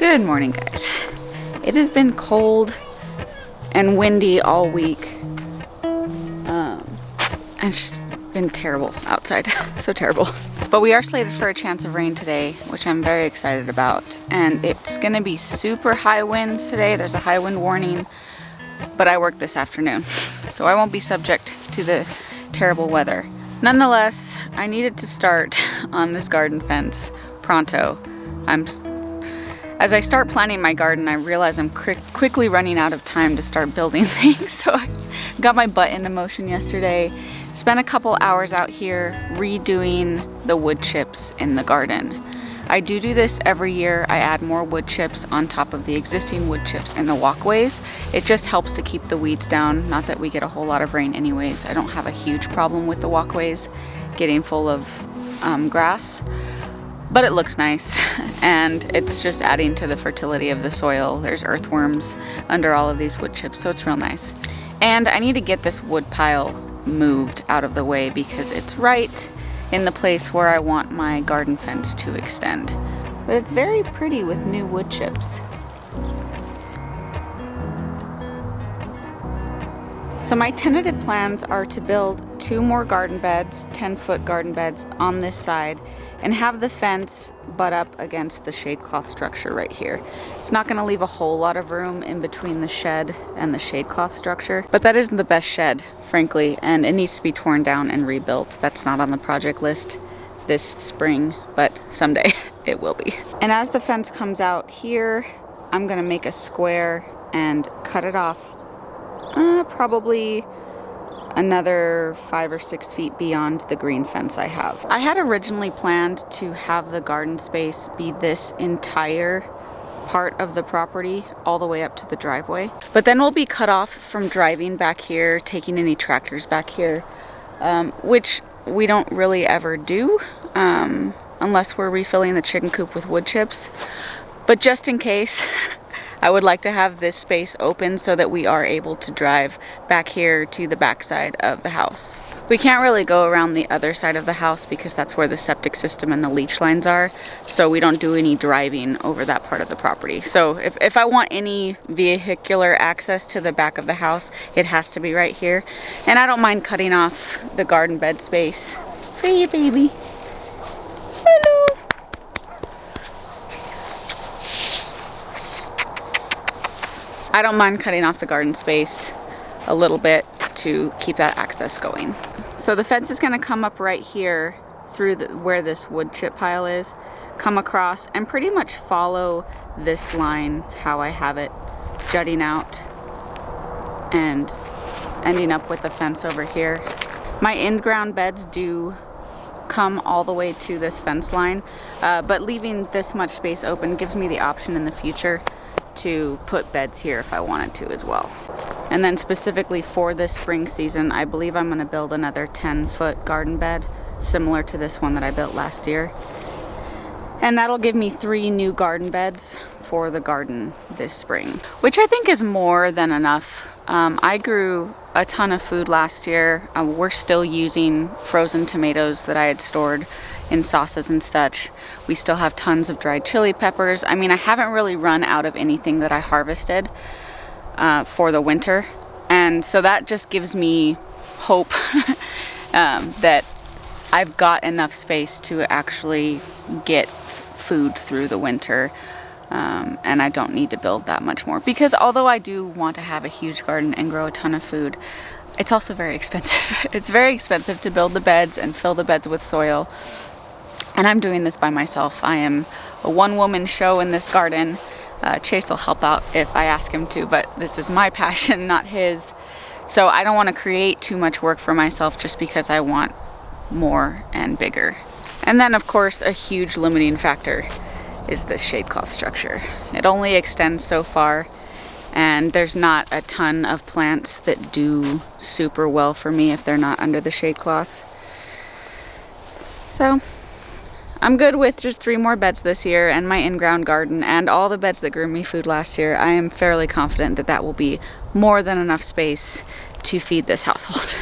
Good morning, guys. It has been cold and windy all week. It's just been terrible outside. So terrible. But we are slated for a chance of rain today, which I'm very excited about. And it's gonna be super high winds today. There's a high wind warning, but I work this afternoon, so I won't be subject to the terrible weather. Nonetheless, I needed to start on this garden fence pronto. As I start planning my garden, I realize I'm quickly running out of time to start building things. So I got my butt into motion yesterday, spent a couple hours out here redoing the wood chips in the garden. I do this every year. I add more wood chips on top of the existing wood chips in the walkways. It just helps to keep the weeds down. Not that we get a whole lot of rain anyways. I don't have a huge problem with the walkways getting full of grass. But it looks nice, and it's just adding to the fertility of the soil. There's earthworms under all of these wood chips, so it's real nice. And I need to get this wood pile moved out of the way because it's right in the place where I want my garden fence to extend. But it's very pretty with new wood chips. So my tentative plans are to build 2 more garden beds, 10-foot garden beds on this side, and have the fence butt up against the shade cloth structure right here. It's not gonna leave a whole lot of room in between the shed and the shade cloth structure, but that isn't the best shed, frankly, and it needs to be torn down and rebuilt. That's not on the project list this spring, but someday it will be. And as the fence comes out here, I'm gonna make a square and cut it off probably another 5 or 6 feet beyond the green fence I have. I had originally planned to have the garden space be this entire part of the property all the way up to the driveway, but then we'll be cut off from driving back here, taking any tractors back here, which we don't really ever do unless we're refilling the chicken coop with wood chips. But just in case, I would like to have this space open so that we are able to drive back here to the backside of the house. We can't really go around the other side of the house because that's where the septic system and the leach lines are, so we don't do any driving over that part of the property. So if I want any vehicular access to the back of the house, it has to be right here. And I don't mind cutting off the garden bed space for you, baby. Hello. I don't mind cutting off the garden space a little bit to keep that access going. So the fence is gonna come up right here through where this wood chip pile is, come across and pretty much follow this line how I have it jutting out and ending up with the fence over here. My in-ground beds do come all the way to this fence line, but leaving this much space open gives me the option in the future to put beds here if I wanted to as well. And then specifically for this spring season, I believe I'm going to build another 10-foot garden bed similar to this one that I built last year. And that'll give me 3 new garden beds for the garden this spring, which I think is more than enough. I grew a ton of food last year. We're still using frozen tomatoes that I had stored in sauces and such. We still have tons of dried chili peppers. I mean, I haven't really run out of anything that I harvested for the winter. And so that just gives me hope that I've got enough space to actually get food through the winter. And I don't need to build that much more. Because although I do want to have a huge garden and grow a ton of food, it's also very expensive. It's very expensive to build the beds and fill the beds with soil. And I'm doing this by myself. I am a one-woman show in this garden. Chase will help out if I ask him to, but this is my passion, not his. So I don't want to create too much work for myself just because I want more and bigger. And then, of course, a huge limiting factor is the shade cloth structure. It only extends so far, and there's not a ton of plants that do super well for me if they're not under the shade cloth. So I'm good with just 3 more beds this year and my in-ground garden and all the beds that grew me food last year. I am fairly confident that that will be more than enough space to feed this household.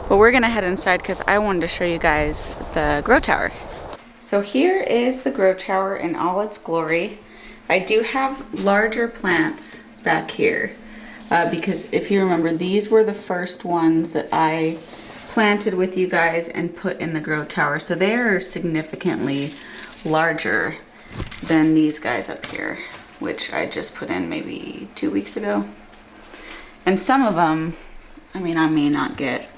But we're gonna head inside because I wanted to show you guys the grow tower. So here is the grow tower in all its glory. I do have larger plants back here because if you remember, these were the first ones that I planted with you guys and put in the grow tower. So they are significantly larger than these guys up here, which I just put in maybe 2 weeks ago. And some of them, I mean, I may not get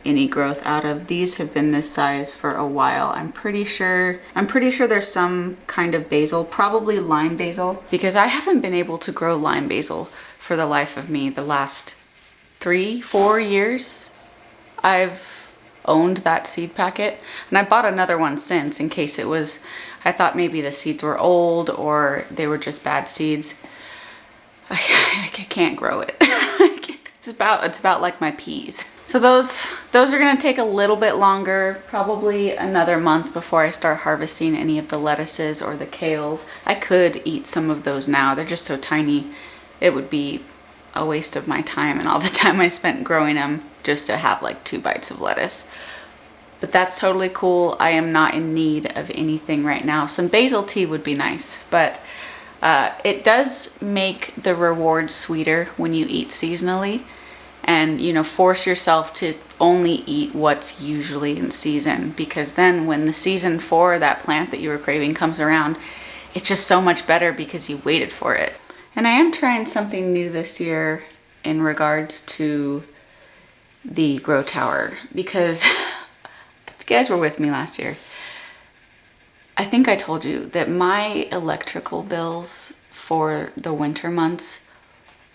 any growth out of. These have been this size for a while. I'm pretty sure there's some kind of basil, probably lime basil, because I haven't been able to grow lime basil for the life of me. The last 3-4 years I've owned that seed packet, and I bought another one since in case it was, I thought maybe the seeds were old or they were just bad seeds. I can't grow it. It's about like my peas. So those are gonna take a little bit longer, probably another month before I start harvesting any of the lettuces or the kales. I could eat some of those now. They're just so tiny. It would be a waste of my time and all the time I spent growing them just to have like 2 bites of lettuce. But that's totally cool. I am not in need of anything right now. Some basil tea would be nice, but it does make the reward sweeter when you eat seasonally, and you know, force yourself to only eat what's usually in season, because then when the season for that plant that you were craving comes around, it's just so much better because you waited for it. And I am trying something new this year in regards to the grow tower, because you guys were with me last year. I think I told you that my electrical bills for the winter months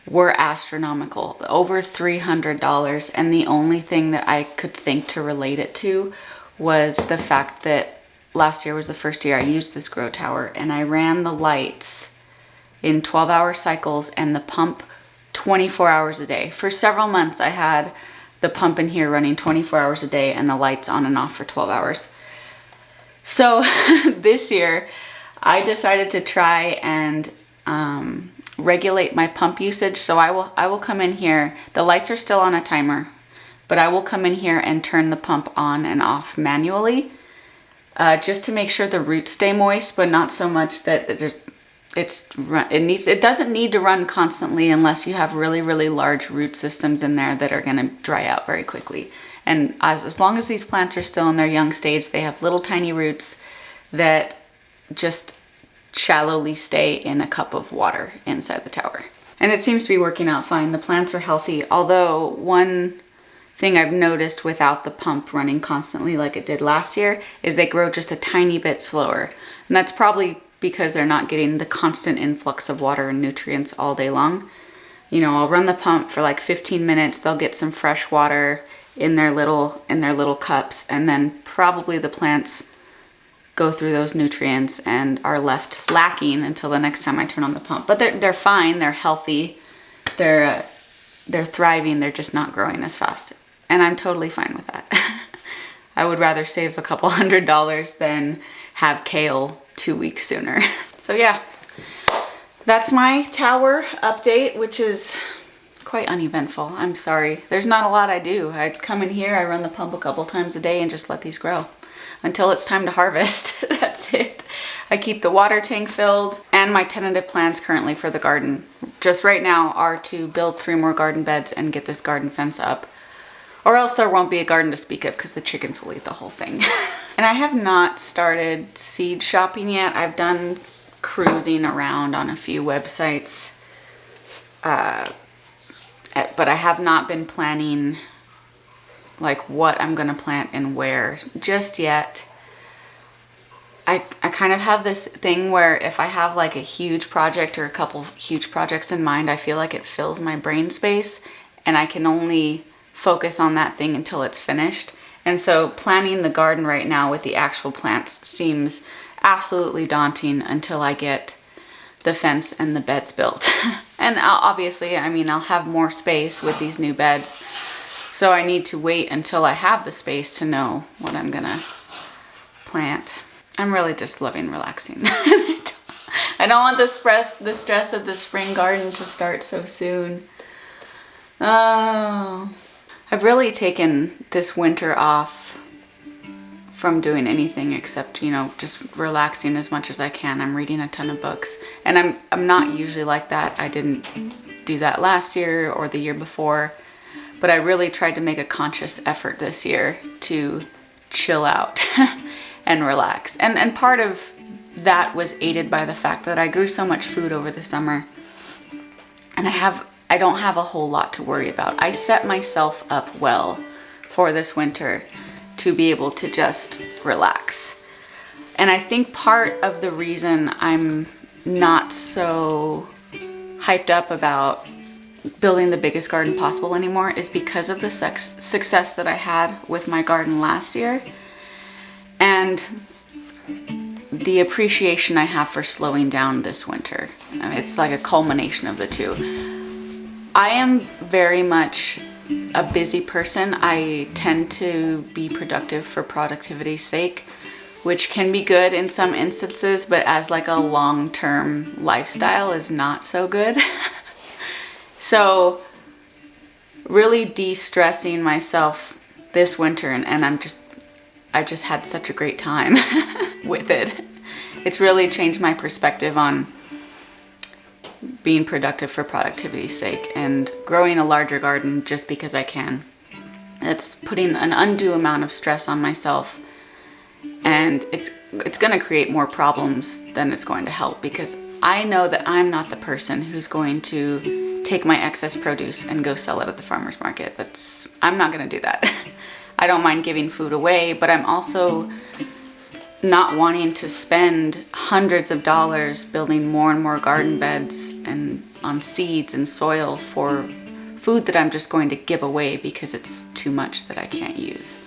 were astronomical, over $300. And the only thing that I could think to relate it to was the fact that last year was the first year I used this grow tower, and I ran the lights in 12-hour cycles and the pump 24 hours a day. For several months I had the pump in here running 24 hours a day and the lights on and off for 12 hours. So this year I decided to try and regulate my pump usage. So I will come in here. The lights are still on a timer, but I will come in here and turn the pump on and off manually, just to make sure the roots stay moist, but not so much that it doesn't need to run constantly unless you have really, really large root systems in there that are going to dry out very quickly. And as long as these plants are still in their young stage, they have little tiny roots that just shallowly stay in a cup of water inside the tower. And it seems to be working out fine. The plants are healthy, although one thing I've noticed without the pump running constantly like it did last year is they grow just a tiny bit slower. And that's probably because they're not getting the constant influx of water and nutrients all day long. You know, I'll run the pump for like 15 minutes, they'll get some fresh water in their little cups, and then probably the plants go through those nutrients and are left lacking until the next time I turn on the pump. But they're fine, they're healthy, they're thriving, they're just not growing as fast. And I'm totally fine with that. I would rather save a couple $100 than have kale 2 weeks sooner. So yeah, that's my tower update, which is quite uneventful. I'm sorry. There's not a lot I do. I come in here, I run the pump a couple times a day and just let these grow until it's time to harvest. That's it. I keep the water tank filled, and my tentative plans currently for the garden just right now are to build 3 more garden beds and get this garden fence up, or else there won't be a garden to speak of because the chickens will eat the whole thing. And I have not started seed shopping yet. I've done cruising around on a few websites, but I have not been planning like what I'm gonna plant and where just yet. I kind of have this thing where if I have like a huge project or a couple huge projects in mind, I feel like it fills my brain space and I can only focus on that thing until it's finished. And so planning the garden right now with the actual plants seems absolutely daunting until I get the fence and the beds built. And obviously, I mean, I'll have more space with these new beds, so I need to wait until I have the space to know what I'm gonna plant. I'm really just loving relaxing. I don't want the stress of the spring garden to start so soon. Oh, I've really taken this winter off from doing anything except, you know, just relaxing as much as I can. I'm reading a ton of books, and I'm not usually like that. I didn't do that last year or the year before, but I really tried to make a conscious effort this year to chill out and relax. And part of that was aided by the fact that I grew so much food over the summer, and I don't have a whole lot to worry about. I set myself up well for this winter to be able to just relax. And I think part of the reason I'm not so hyped up about building the biggest garden possible anymore is because of the success that I had with my garden last year, and the appreciation I have for slowing down this winter. I mean, it's like a culmination of the two. I am very much a busy person. I tend to be productive for productivity's sake, which can be good in some instances, but as like a long-term lifestyle is not so good. So really de-stressing myself this winter, and I just had such a great time with it. It's really changed my perspective on being productive for productivity's sake and growing a larger garden just because I can. It's putting an undue amount of stress on myself, and it's going to create more problems than it's going to help, because I know that I'm not the person who's going to take my excess produce and go sell it at the farmer's market. I'm not going to do that. I don't mind giving food away, but I'm also not wanting to spend hundreds of dollars building more and more garden beds and on seeds and soil for food that I'm just going to give away because it's too much that I can't use.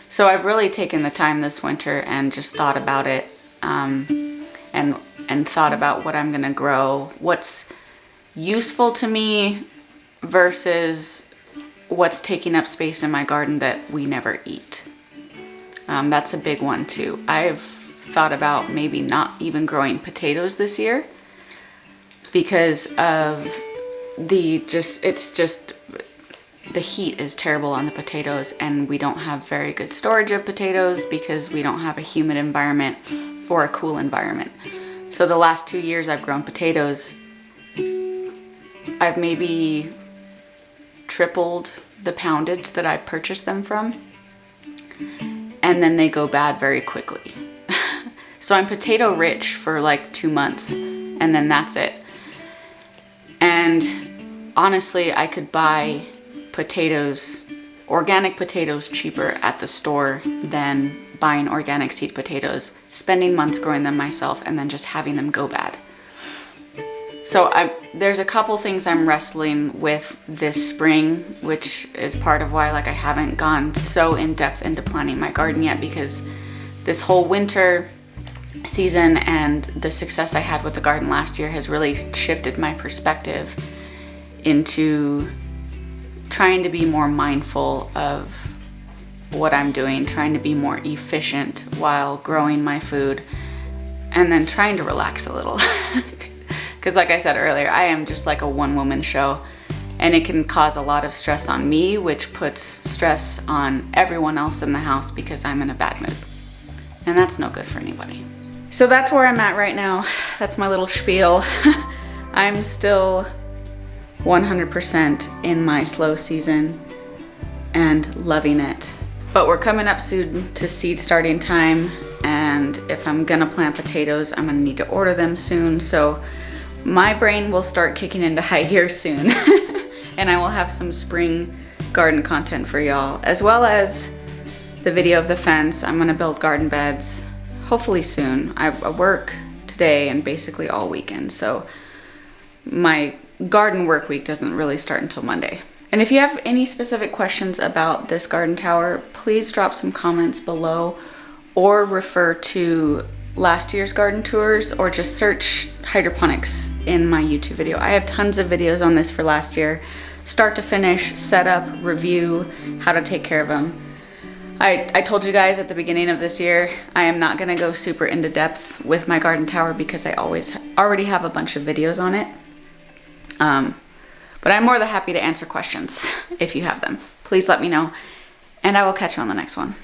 So I've really taken the time this winter and just thought about it, and thought about what I'm gonna grow, what's useful to me versus what's taking up space in my garden that we never eat. That's a big one too. I've thought about maybe not even growing potatoes this year because of the heat is terrible on the potatoes, and we don't have very good storage of potatoes because we don't have a humid environment or a cool environment. So the last 2 years I've grown potatoes, I've maybe tripled the poundage that I purchased them from, and then they go bad very quickly. So I'm potato rich for like 2 months, and then that's it. And honestly, I could buy potatoes, organic potatoes, cheaper at the store than buying organic seed potatoes, spending months growing them myself, and then just having them go bad. So there's a couple things I'm wrestling with this spring, which is part of why I haven't gone so in depth into planning my garden yet, because this whole winter season and the success I had with the garden last year has really shifted my perspective into trying to be more mindful of what I'm doing, trying to be more efficient while growing my food, and then trying to relax a little. Because like I said earlier, I am just like a one-woman show, and it can cause a lot of stress on me, which puts stress on everyone else in the house because I'm in a bad mood. And that's no good for anybody. So that's where I'm at right now. That's my little spiel. I'm still 100% in my slow season and loving it. But we're coming up soon to seed starting time, and if I'm gonna plant potatoes, I'm gonna need to order them soon. So my brain will start kicking into high gear soon. And I will have some spring garden content for y'all, as well as the video of the fence. I'm gonna build garden beds hopefully soon. I work today and basically all weekend, so my garden work week doesn't really start until Monday. And if you have any specific questions about this garden tower, please drop some comments below, or refer to last year's garden tours, or just search hydroponics in my YouTube video. I have tons of videos on this for last year, start to finish, setup, review, how to take care of them. I told you guys at the beginning of this year, I am not gonna go super into depth with my garden tower because I already have a bunch of videos on it. But I'm more than happy to answer questions if you have them. Please let me know, and I will catch you on the next one.